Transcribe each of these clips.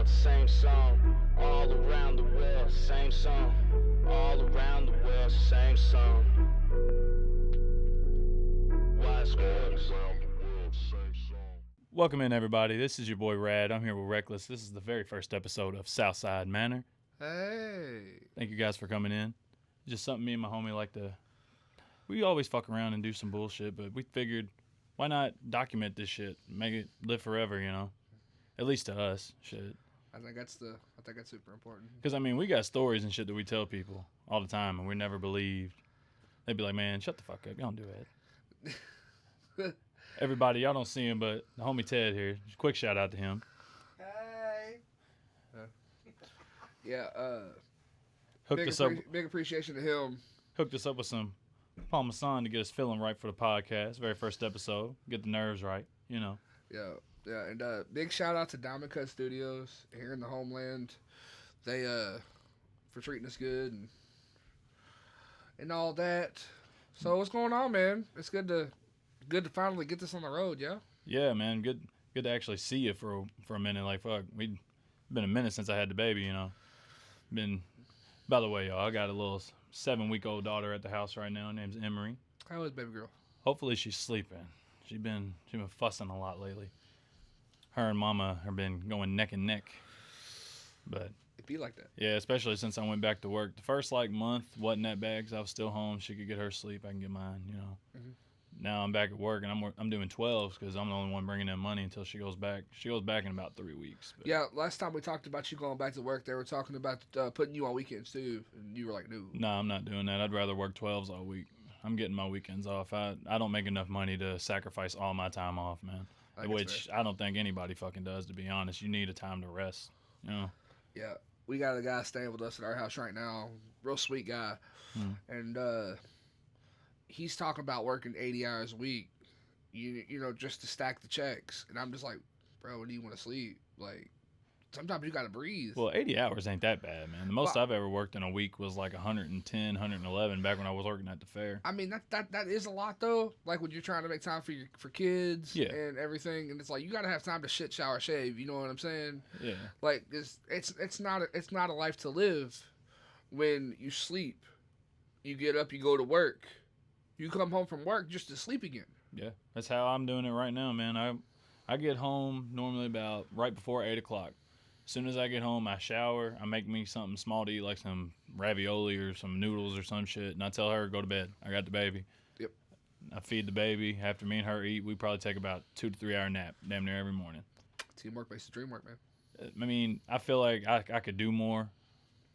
world, same song. All around the world, same song. All around the world, same song. Wise girls. Welcome in, everybody. This is your boy Rad. I'm here with Reckless. This is the very first episode of Southside Manor. Hey. Thank you guys for coming in. Just something me and my homie like to... We always fuck around and do some bullshit, but we figured, why not document this shit? Make it live forever, you know? At least to us. Shit. I think that's super important. Because, I mean, we got stories and shit that we tell people all the time, and we're never believed. They'd be like, man, shut the fuck up. You don't do it. Everybody, y'all don't see him, but the homie Ted here. Just quick shout out to him. Hey. Hooked us up. Big appreciation to him. Hooked us up with some Parmesan to get us feeling right for the podcast. Very first episode. Get the nerves right, you know. Yeah, and big shout out to Diamond Cut Studios here in the homeland. They for treating us good and all that. So what's going on, man? It's good to finally get this on the road, yeah? Yeah, man. Good to actually see you for a minute. Like, fuck, we'd been a minute since I had the baby, you know. By the way, y'all, I got a little 7-week-old daughter at the house right now. Her name's Emery. How is baby girl? Hopefully she's sleeping. She been fussing a lot lately. Her and mama have been going neck and neck. But It be like that. yeah, especially since I went back to work. The first month wasn't that bad because I was still home. She could get her sleep. I can get mine, you know. Mm-hmm. Now I'm back at work and I'm doing 12s because I'm the only one bringing in money until she goes back. She goes back in about 3 weeks. But Yeah, last time we talked about you going back to work, they were talking about putting you on weekends too, and you were like, no. No, I'm not doing that. I'd rather work 12s all week. I'm getting my weekends off. I don't make enough money to sacrifice all my time off, man. Which I don't think anybody fucking does, to be honest. You need a time to rest, you know? Yeah, we got a guy staying with us at our house right now. Real sweet guy. And he's talking about working 80 hours a week, you know, just to stack the checks. And I'm just like, bro, when do you want to sleep? Like, sometimes you got to breathe. Well, 80 hours ain't that bad, man. The most I've ever worked in a week was like 110, 111 back when I was working at the fair. I mean, that is a lot, though. Like, when you're trying to make time for kids and everything. And it's like, you got to have time to shit, shower, shave. You know what I'm saying? Yeah. Like, it's not a life to live when you sleep. You get up, you go to work. You come home from work just to sleep again. Yeah, that's how I'm doing it right now, man. I get home normally about right before 8 o'clock. As soon as I get home, I shower. I make me something small to eat, like some ravioli or some noodles or some shit, and I tell her, go to bed. I got the baby. Yep. I feed the baby. After me and her eat, we probably take about 2 to 3 hour nap, damn near every morning. Teamwork makes the dream work, man. I mean, I feel like I could do more.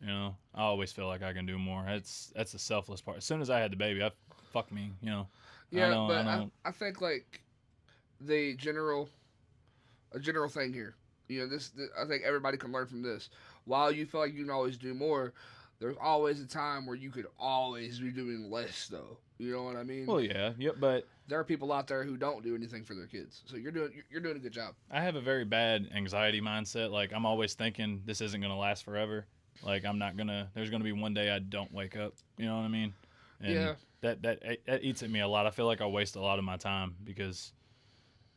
You know, I always feel like I can do more. That's the selfless part. As soon as I had the baby, fuck me, you know. Yeah, I think like a general thing here. You know, I think everybody can learn from this. While you feel like you can always do more, there's always a time where you could always be doing less, though. You know what I mean? Well, yeah, but there are people out there who don't do anything for their kids. So you're doing a good job. I have a very bad anxiety mindset. Like, I'm always thinking this isn't gonna last forever. Like, there's gonna be one day I don't wake up. You know what I mean? And yeah. That eats at me a lot. I feel like I waste a lot of my time because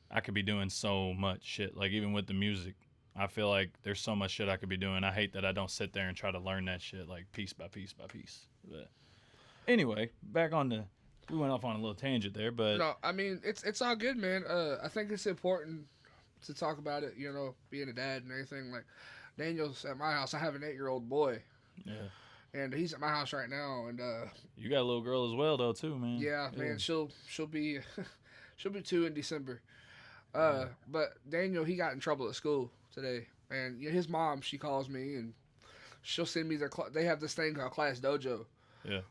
I could be doing so much shit. Like, even with the music, I feel like there's so much shit I could be doing. I hate that I don't sit there and try to learn that shit, like, piece by piece by piece. But anyway, we went off on a little tangent there, but... No, I mean, it's all good, man. I think it's important to talk about it, you know, being a dad and everything. Like, Daniel's at my house. I have an 8-year-old boy. Yeah. And he's at my house right now, and you got a little girl as well, though, too, man. Yeah, man. She'll be 2 in December. But Daniel, he got in trouble at school today, and you know, his mom, she calls me and she'll send me they have this thing called Class Dojo,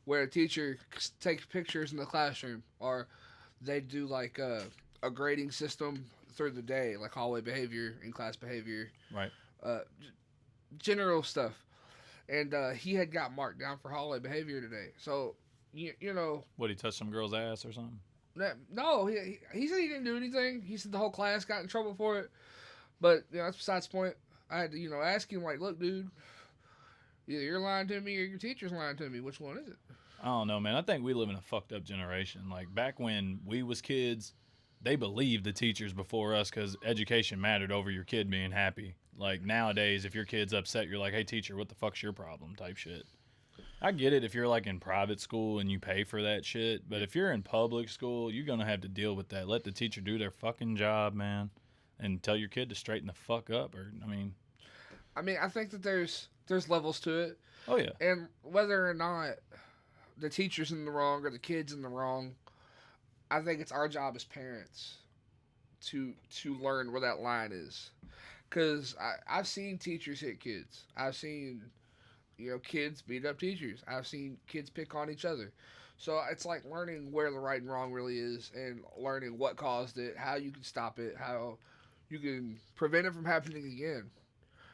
where a teacher takes pictures in the classroom, or they do like a grading system through the day, like hallway behavior, in-class behavior, right? General stuff. And he had got marked down for hallway behavior today. So, you know... What, he touched some girl's ass or something? No, he said he didn't do anything. He said the whole class got in trouble for it. But, you know, that's besides the point. I had to, you know, ask him, like, look, dude, either you're lying to me or your teacher's lying to me. Which one is it? I don't know, man. I think we live in a fucked up generation. Like, back when we was kids, they believed the teachers before us because education mattered over your kid being happy. Like nowadays, if your kid's upset, you're like, hey, teacher, what the fuck's your problem type shit. I get it if you're like in private school and you pay for that shit, but if you're in public school, you're gonna have to deal with that. Let the teacher do their fucking job, man, and tell your kid to straighten the fuck up. Or I think that there's levels to it, oh yeah, and whether or not the teacher's in the wrong or the kid's in the wrong, I think it's our job as parents to learn where that line is, because I've seen teachers hit kids. I've seen kids beat up teachers. I've seen kids pick on each other. So it's like learning where the right and wrong really is and learning what caused it, how you can stop it, how you can prevent it from happening again,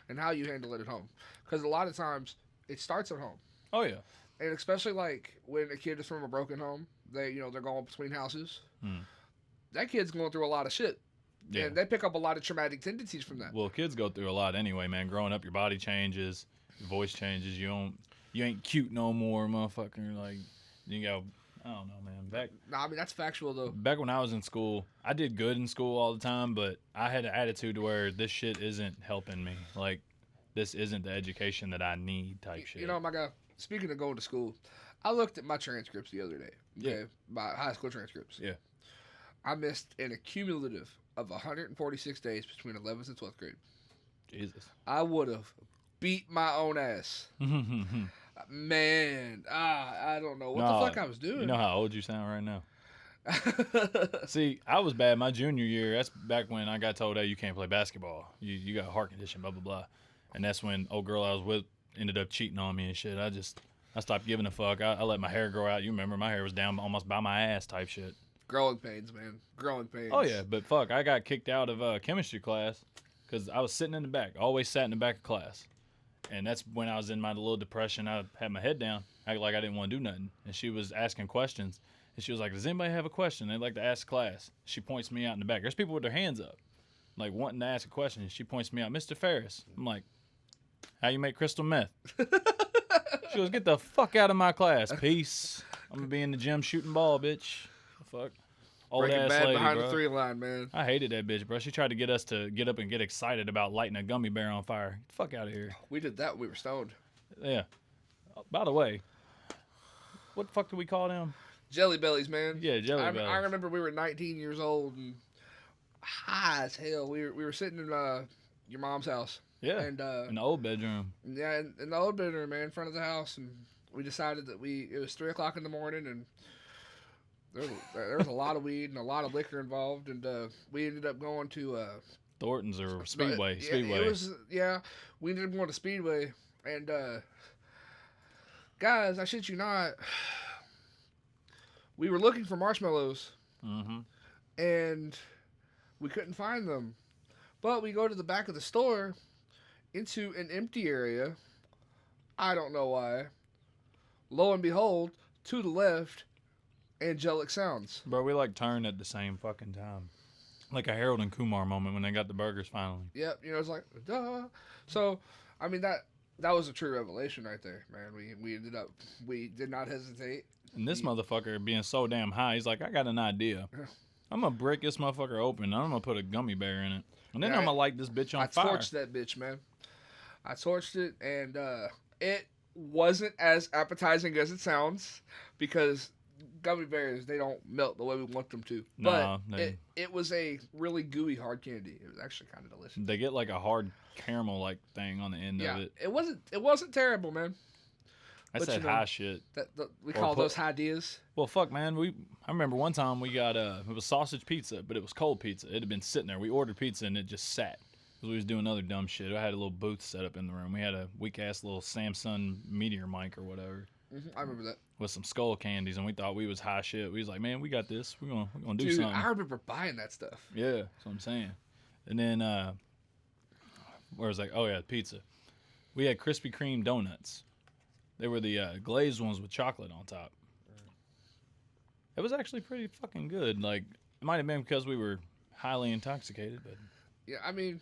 and how you handle it at home. Because a lot of times it starts at home. oh yeah. And especially like when a kid is from a broken home, they're going between houses. That kid's going through a lot of shit. Yeah. And they pick up a lot of traumatic tendencies from that. Well, kids go through a lot anyway, man. Growing up, your body changes. Your voice changes. You ain't cute no more, motherfucker. Like, you go, I don't know, man. That's factual though. Back when I was in school, I did good in school all the time, but I had an attitude to where this shit isn't helping me. Like, this isn't the education that I need type shit. My guy, speaking of going to school, I looked at my transcripts the other day. Okay, my high school transcripts. Yeah. I missed an accumulative of 146 days between 11th and 12th grade. Jesus. I would have beat my own ass. Man, I don't know what the fuck I was doing. You know how old you sound right now. See, I was bad my junior year. That's back when I got told, hey, you can't play basketball. You got a heart condition, blah, blah, blah. And that's when old girl I was with ended up cheating on me and shit. I stopped giving a fuck. I let my hair grow out. You remember my hair was down almost by my ass type shit. Growing pains, man. Growing pains. Oh, yeah. But fuck, I got kicked out of chemistry class because I was sitting in the back. Always sat in the back of class. And that's when I was in my little depression. I had my head down, acted like I didn't want to do nothing. And she was asking questions. And she was like, does anybody have a question they'd like to ask class? She points me out in the back. There's people with their hands up, like wanting to ask a question. And she points me out, Mr. Ferris. I'm like, how you make crystal meth? She goes, get the fuck out of my class. Peace. I'm going to be in the gym shooting ball, bitch. Fuck. Old ass bad lady, behind bro. the 3 line, man. I hated that bitch, bro. She tried to get us to get up and get excited about lighting a gummy bear on fire. Fuck out of here. We did that when we were stoned. Yeah. By the way, what the fuck do we call them? Jelly bellies, man. Yeah, jelly bellies. I remember we were 19 years old and high as hell. We were sitting in your mom's house. Yeah. And in the old bedroom. Yeah, in the old bedroom, man, in front of the house, and we decided that it was 3:00 in the morning, and there was a lot of weed and a lot of liquor involved, and we ended up going to Thornton's or Speedway. Speedway. It was, we ended up going to Speedway, and guys, I shit you not, we were looking for marshmallows, and we couldn't find them, but we go to the back of the store into an empty area. I don't know why. Lo and behold, to the left, angelic sounds. Bro, we like turned at the same fucking time. Like a Harold and Kumar moment when they got the burgers finally. Yep, it's like, duh. So, I mean, that was a true revelation right there, man. We did not hesitate. And this motherfucker being so damn high, he's like, I got an idea. I'm going to break this motherfucker open, and I'm going to put a gummy bear in it. And then I'm going to light this bitch on fire. I torched that bitch, man. I torched it, and it wasn't as appetizing as it sounds, because gummy bears, they don't melt the way we want them to. No, but it was a really gooey hard candy. It was actually kind of delicious. They get like a hard caramel like thing on the end of it. It wasn't terrible, man. That's that high shit. We call those high deals. Well, fuck, man. I remember one time we got it was sausage pizza, but it was cold pizza. It had been sitting there. We ordered pizza and it just sat. Because we was doing other dumb shit. I had a little booth set up in the room. We had a weak-ass little Samsung Meteor mic or whatever. I remember that. With some skull candies, and we thought we was high shit. We was like, man, we got this. We're gonna do Dude, something. I remember buying that stuff. Yeah, that's what I'm saying. And then, where was like, oh yeah, pizza. We had Krispy Kreme donuts. They were the glazed ones with chocolate on top. It was actually pretty fucking good. Like, it might have been because we were highly intoxicated, but yeah, I mean,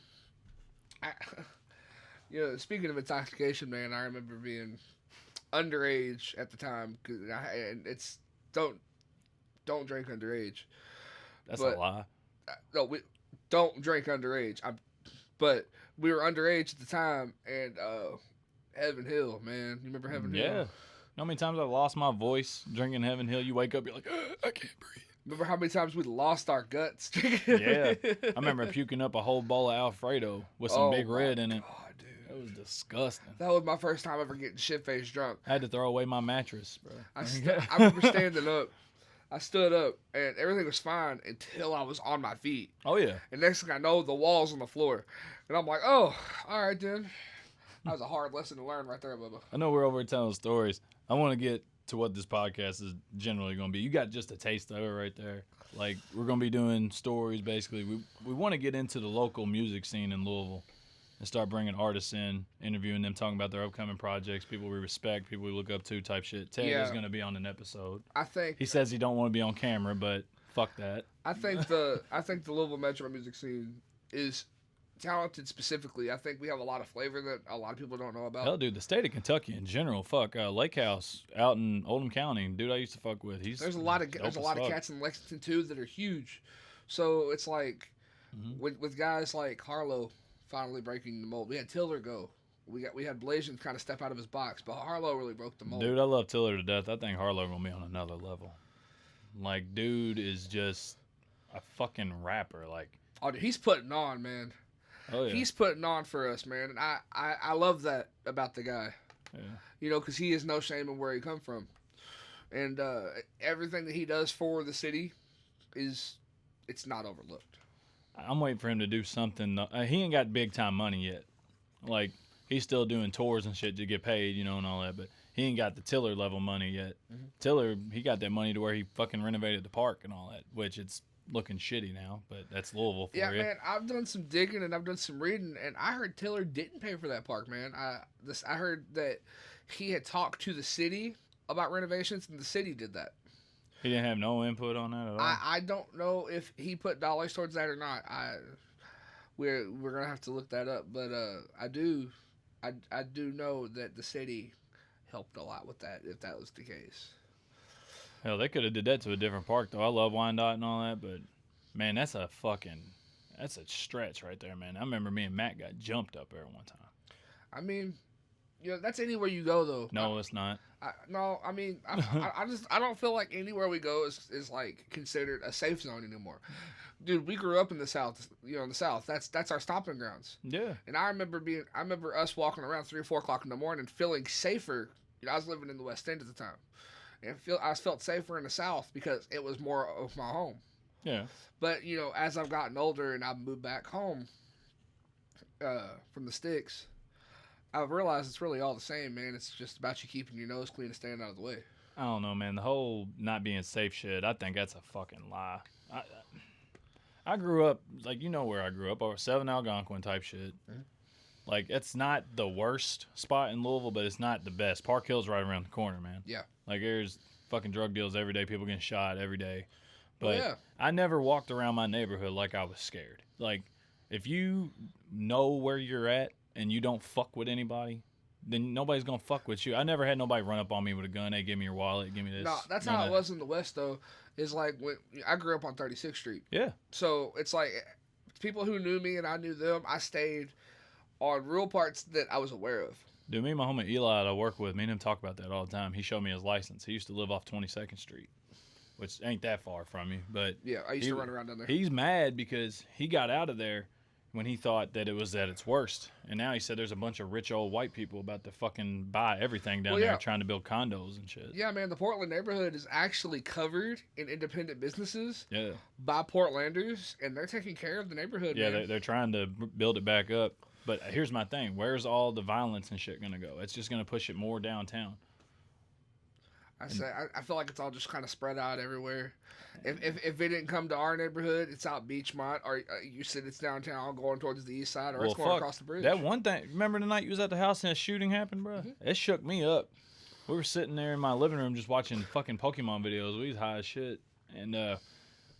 speaking of intoxication, man, I remember being underage at the time, and it's don't drink underage. That's a lie. No, we don't drink underage. But we were underage at the time, and Heaven Hill, man, you remember Heaven Hill? Yeah. You know how many times I lost my voice drinking Heaven Hill? You wake up, you're like, I can't breathe. Remember how many times we lost our guts? Yeah. I remember puking up a whole bowl of Alfredo with some Big Red in it. God, dude. It was disgusting. That was my first time ever getting shit-faced drunk. I had to throw away my mattress, bro. I remember standing up. I stood up, and everything was fine until I was on my feet. Oh, yeah. And next thing I know, the wall's on the floor. And I'm like, oh, all right, then. That was a hard lesson to learn right there, Bubba. I know we're over here telling stories. I want to get to what this podcast is generally going to be. You got just a taste of it right there. Like, we're going to be doing stories, basically. We want to get into the local music scene in Louisville and start bringing artists in, interviewing them, talking about their upcoming projects, people we respect, people we look up to type shit. Ted is going to be on an episode. I think he says he don't want to be on camera, but fuck that. I think the Louisville metro music scene is talented specifically. I think we have a lot of flavor that a lot of people don't know about. Hell, dude, the state of Kentucky in general. Fuck, Lake House out in Oldham County, dude, I used to fuck with. There's a lot of cats in Lexington too that are huge. So it's like with guys like Harlow finally breaking the mold. We had Tiller go. We had Blasian kind of step out of his box, but Harlow really broke the mold. Dude, I love Tiller to death. I think Harlow gonna be on another level. Like, dude is just a fucking rapper. Like, oh, dude, he's putting on, man. Oh, yeah. He's putting on for us, man, and I love that about the guy. Yeah. You know, because he is no shame in where he come from, and everything that he does for the city it's not overlooked. I'm waiting for him to do something. He ain't got big time money yet. Like, he's still doing tours and shit to get paid, you know, and all that, but he ain't got the Tiller level money yet. Mm-hmm. Tiller, he got that money to where he fucking renovated the park and all that, which it's looking shitty now, but that's Louisville for you. Yeah, man, I've done some digging and I've done some reading, and I heard Tiller didn't pay for that park, man. I heard that he had talked to the city about renovations, and the city did that. He didn't have no input on that at all? I don't know if he put dollars towards that or not. We're gonna have to look that up, but I do know that the city helped a lot with that, if that was the case. Hell, they could have did that to a different park, though. I love Wyandotte and all that, but, man, that's a stretch right there, man. I remember me and Matt got jumped up there one time. I mean, you know, that's anywhere you go, though. No, it's not. I don't feel like anywhere we go is like considered a safe zone anymore. Dude, we grew up in the South, you know, in the South. That's our stomping grounds. Yeah. And I remember us walking around 3 or 4 o'clock in the morning feeling safer. You know, I was living in the West End at the time. And I felt safer in the South because it was more of my home. Yeah. But, you know, as I've gotten older and I've moved back home from the sticks, I've realized it's really all the same, man. It's just about you keeping your nose clean and staying out of the way. I don't know, man. The whole not being safe shit, I think that's a fucking lie. I grew up, like, you know where I grew up, over 7 Algonquin type shit. Mm-hmm. Like, it's not the worst spot in Louisville, but it's not the best. Park Hill's right around the corner, man. Yeah. Like, there's fucking drug deals every day, people getting shot every day. But yeah. I never walked around my neighborhood like I was scared. Like, if you know where you're at and you don't fuck with anybody, then nobody's going to fuck with you. I never had nobody run up on me with a gun. Hey, give me your wallet, give me this. No, that's how it was in the West, though. Is like, when I grew up on 36th Street. Yeah. So, it's like, people who knew me and I knew them, I stayed on real parts that I was aware of. Dude, me and my homie Eli that I work with, me and him talk about that all the time. He showed me his license. He used to live off 22nd Street, which ain't that far from me. But yeah, I used to run around down there. He's mad because he got out of there when he thought that it was at its worst. And now he said there's a bunch of rich old white people about to fucking buy everything down there trying to build condos and shit. Yeah, man, the Portland neighborhood is actually covered in independent businesses by Portlanders, and they're taking care of the neighborhood, man. They're trying to build it back up. But here's my thing. Where's all the violence and shit going to go? It's just going to push it more downtown. I feel like it's all just kind of spread out everywhere. If it didn't come to our neighborhood, it's out Beachmont, or you said it's downtown going towards the east side, or it's going across the bridge. That one thing, remember the night you was at the house and a shooting happened, bro? Mm-hmm. It shook me up. We were sitting there in my living room just watching fucking Pokemon videos. We was high as shit. And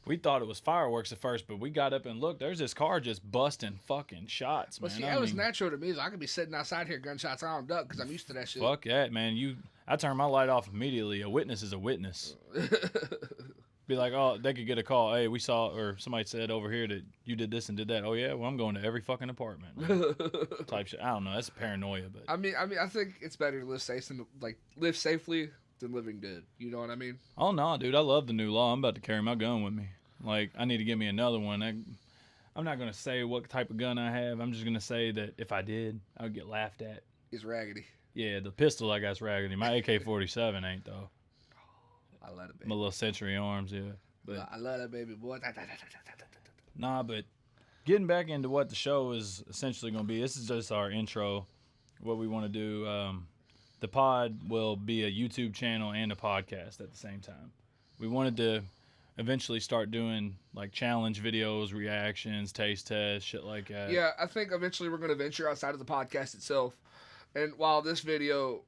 we thought it was fireworks at first, but we got up and looked. There's this car just busting fucking shots, man. Well, see, that was natural to me. So I could be sitting outside here, gunshots, I don't duck because I'm used to that shit. Fuck that, man. I turn my light off immediately. A witness is a witness. Be like, oh, they could get a call. Hey, we saw, or somebody said over here that you did this and did that. Oh yeah, well I'm going to every fucking apartment. Like, type shit. I don't know. That's paranoia, but I think it's better to live safe than live safely than living dead. You know what I mean? oh no, dude, I love the new law. I'm about to carry my gun with me. Like I need to get me another one. I'm not gonna say what type of gun I have. I'm just gonna say that if I did, I would get laughed at. It's raggedy. Yeah, the pistol I got's raggedy. My AK-47 ain't though. I love it, baby. My little Century Arms, yeah. But I love that baby boy. nah, but getting back into what the show is essentially going to be, this is just our intro, what we want to do. The pod will be a YouTube channel and a podcast at the same time. We wanted to eventually start doing like challenge videos, reactions, taste tests, shit like that. Yeah, I think eventually we're going to venture outside of the podcast itself. And while this video,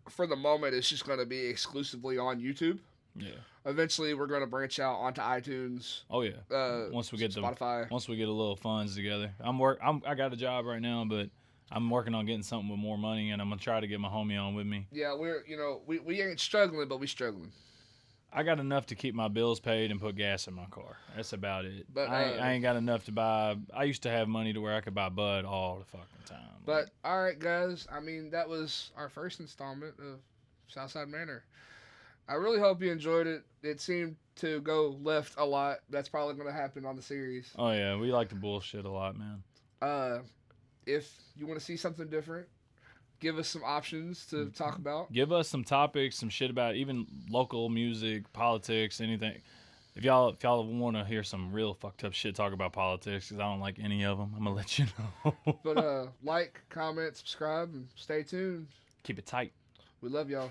for the moment, it's just going to be exclusively on YouTube. Yeah. Eventually, we're going to branch out onto iTunes. Oh yeah. Once we get Spotify. Once we get a little funds together, I got a job right now, but I'm working on getting something with more money, and I'm gonna try to get my homie on with me. Yeah, we ain't struggling, but we struggling. I got enough to keep my bills paid and put gas in my car. That's about it. But I ain't got enough to buy. I used to have money to where I could buy bud all the fucking time. But all right, guys. I mean, that was our first installment of Southside Manor. I really hope you enjoyed it. It seemed to go left a lot. That's probably going to happen on the series. Oh yeah, we like to bullshit a lot, man. If you want to see something different, give us some options to talk about. Give us some topics, some shit about even local music, politics, anything. If y'all want to hear some real fucked up shit, talk about politics, because I don't like any of them. I'm gonna let you know. But like, comment, subscribe, and stay tuned. Keep it tight. We love y'all.